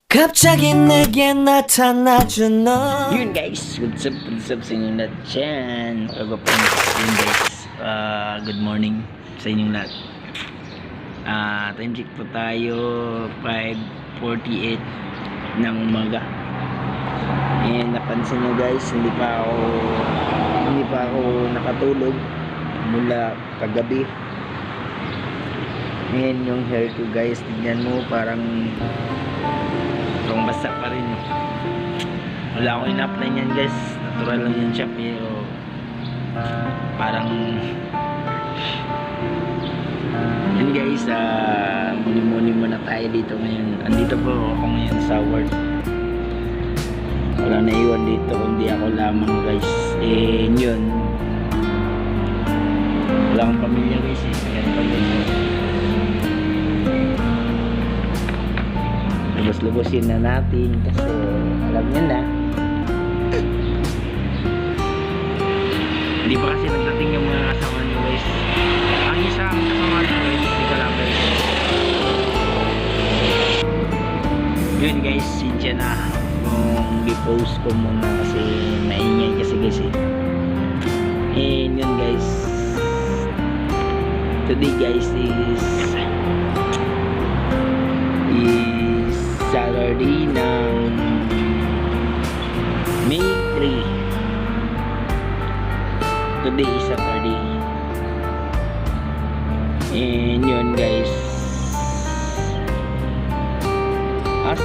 갑자기 내게 나타나준 너. Yun guys, what's up sa inyong lahat dyan. Yun guys, good morning sa inyong lahat. Time check po tayo, 5:48 ng umaga. And napansin nyo guys, hindi pa ako nakatulog mula kagabi. Ngayon yung hair ko guys, tignan mo parang basa pa rin. Wala akong in-apply niyan guys, natural lang yan siya, pero parang yun guys, muni muna tayo dito ngayon. Andito po ako ngayon sa work, wala na iwan dito kundi ako lamang guys. Yun, wala akong pamilya guys kaya pamilya. Lubos-lubosin na natin kasi alam nyo na hindi pa kasi nagdating yung mga kasama nyo guys. Ang isang kasama nyo guys, hindi ka lang guys. Yun guys, Cynthia na kung i-post ko muna kasi maingay kasi guys and yun guys, today guys is Saturday ng May 3. Today is Saturday. And yun guys,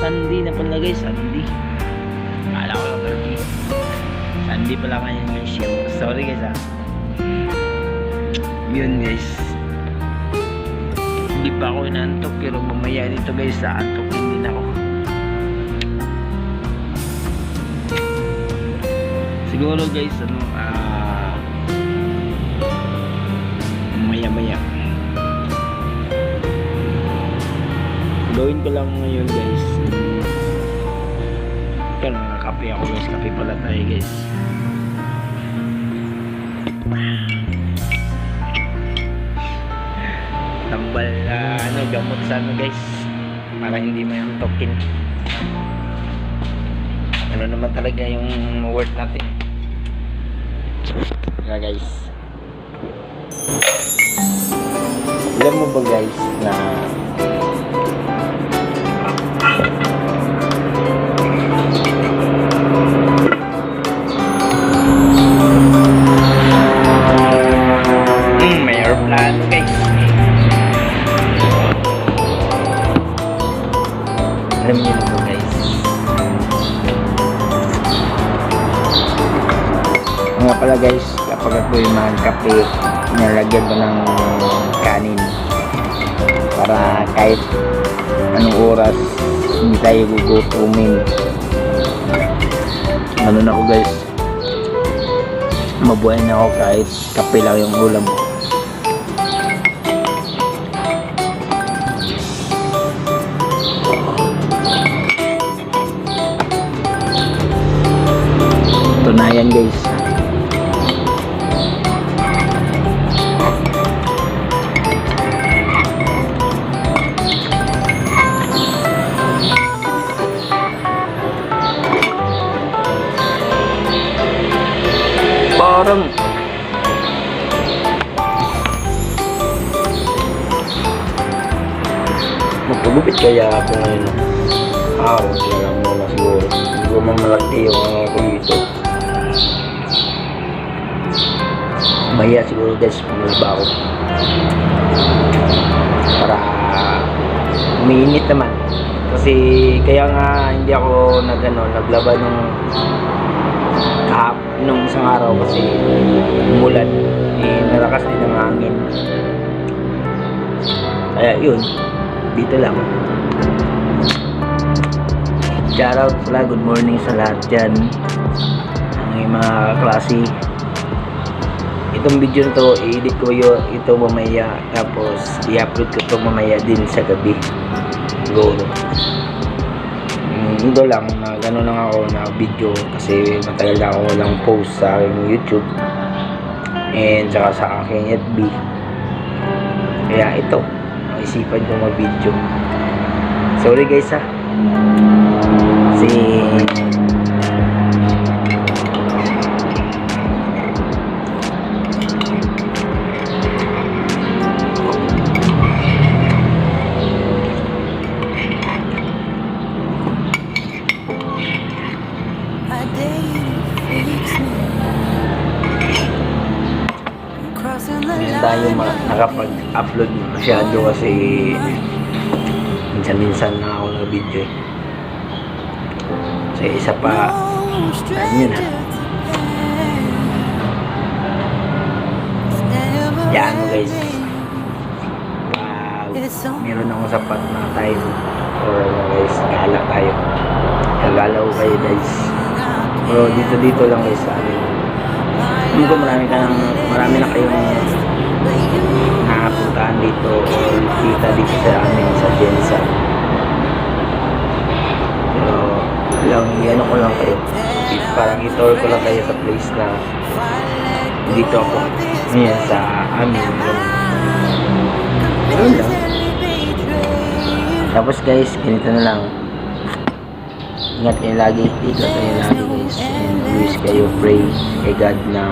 Sunday na pala guys, Sunday. Akala ko lang Thursday. Sunday pala ngayon guys. Sorry guys Yun guys, hindi pa ako inantok pero mamaya dito guys aantokin din ako. Siguro guys maya gawin ko lang ngayon guys. Kaya nakape ako guys, kape pala tayo guys. Tambal gamot sa guys para hindi mayantokin. Ano naman talaga yung worth natin guys. Alam mo ba guys na may aeroplano guys. Alam niyo na po guys, nga pala guys, kapag ako'y magkape nilagyan ko ng kanin para kahit anong oras hindi tayo gugutumin. Ano na ako guys, mabuhay na ako kahit kape lang yung ulam ko. Tunayan guys, parang magpagupit kaya ako ngayon. Wala lang muna siguro. Siguro mamalaki yung mga ko dito. Maya siguro guys, pumulba ako para umiinit naman. Kasi kaya nga hindi ako naglaba nung isang araw kasi umulan, nalakas din ang hangin. Kaya yun, dito lang. Shoutout pala, good morning sa lahat dyan, ang mga klase. Itong video na to, i-edit ko ito mamaya, tapos i-upload ko ito mamaya din sa gabi. Go. Ito lang, gano'n lang ako na video kasi matagal na ako walang post sa aking YouTube and saka sa aking FB. Kaya ito, naisipan ko mag-video. Sorry guys Kasi hindi tayo nakapag-upload masyado kasi minsan-minsan na ako nag-video so isa pa yun yan guys meron akong sapat na time or guys gala tayo gagalaw kayo guys pero dito lang guys sa amin hindi ko marami na kayong nakapuntahan dito or kita dito sa amin sa Jensa pero lang ano ko lang kayo parang i-tour ko lang kayo sa place na dito ako ngayon sa amin yun lang tapos guys ganito na lang ingat kayo lagi dito kayo lagi guys and always kayo pray kay God na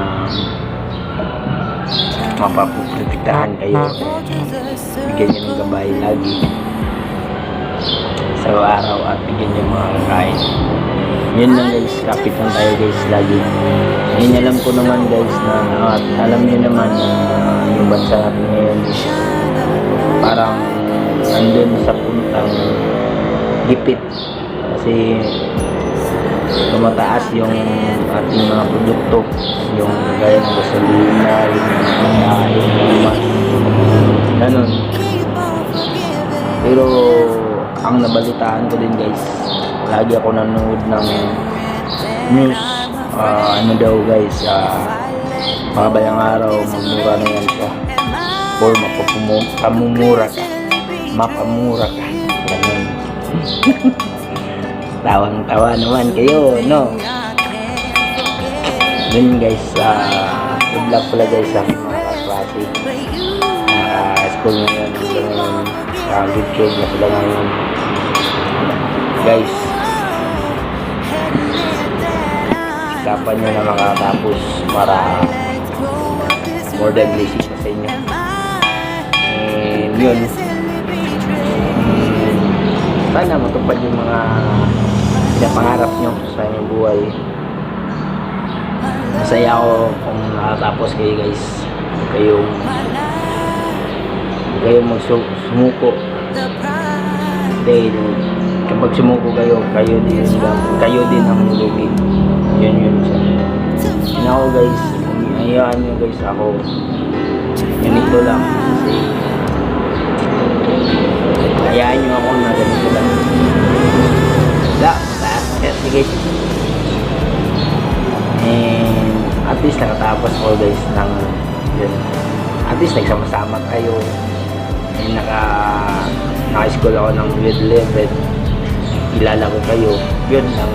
mapaprotektahan kayo bigyan nyo ng gabay lagi sa araw at bigyan nyo mga kakain yun lang guys kapit lang tayo guys lagi yun alam ko naman guys na at alam nyo naman na yung bansa natin ngayon parang andun sa puntang gipit kasi tumataas yung ating mga produkto yung gaya ng gasolina yung pagkain ganun pero ang nabalitaan ko din guys lagi ako nanonood ng news ano daw guys mga bayang araw magmura na yan siya or mapamumura ka ganun tawang-tawa naman kayo, no? Yun guys, good luck pala guys sa mga kaklase. School ngayon, grade 12 na sila ngayon. Guys, kapan nyo na makatapos para more than blessing sa inyo. And yun, sana matupad yung mga pinapangarap nyo sa inyong buhay. Masaya ako kung nakatapos kayo guys. Kayong magsumuko. Dahil kapag sumuko kayo din ang lulubi. Yun siya. Yun ako guys. Hayaan nyo guys ako. Ganito lang. Kasi hayaan nyo ako na ganito lang. Sige. And at least nakatapos ko guys ng yun. At least nagsama-sama tayo. And naka-school ako ng grade 11. Kilala ko kayo. Yun lang.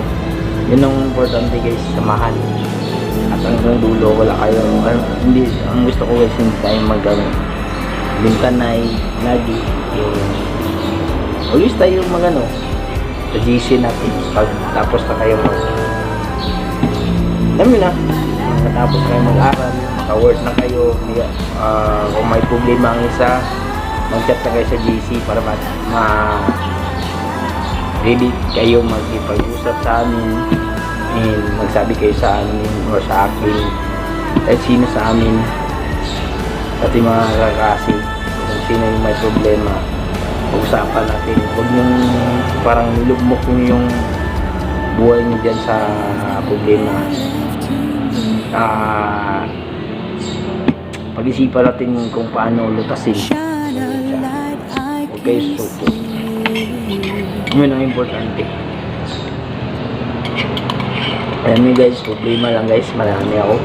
Yun ang importante guys, samahan. At hanggang dulo wala kayo. Hindi, ang gusto ko guys hindi tayo bintanay lagi. Yung always tayo sa GC natin pag tapos na kayo dami na matapos kayo mag-aral maka-work na kayo kung may problema ang isa mag-chat na kayo sa GC para ready kayo mag-ipag-usap sa amin and magsabi kayo sa amin or sa akin kahit sino sa amin pati mga kakasi kung sino yung may problema pag-usapan natin. Huwag yung parang nilugmok yung buhay nyo dyan sa problema. Pag-isipan natin kung paano lutasin. Okay, so yun ang importante. Alam nyo guys, problema lang guys, marami akong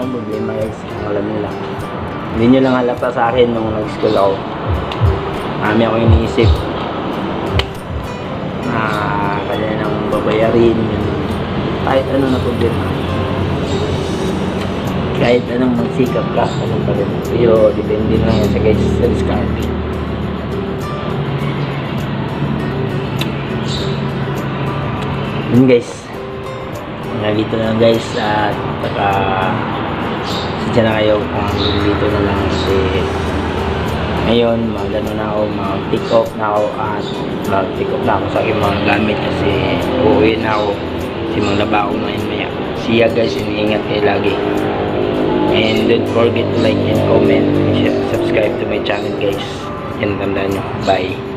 problema guys, alam nyo lang. Hindi nyo lang halata sa akin nung nag-school ako. Marami ako iniisip na kanya nang babayarin kahit ano na problema. Kahit anong magsikap ka, ano pa rin. Pero depende lang yan sa guys sa discount. Yun guys. Nandito na lang guys. At sadya na kayo kung dito na lang kasi ngayon magano na ako, mag-pick off na ako at mag-pick off na ako sa aking mga gamit kasi uuwi na ako kasi maglaba ako maya. See ya guys, iniingat kayo lagi. And don't forget to like and comment and subscribe to my channel guys. Yan, tandaan nyo. Bye.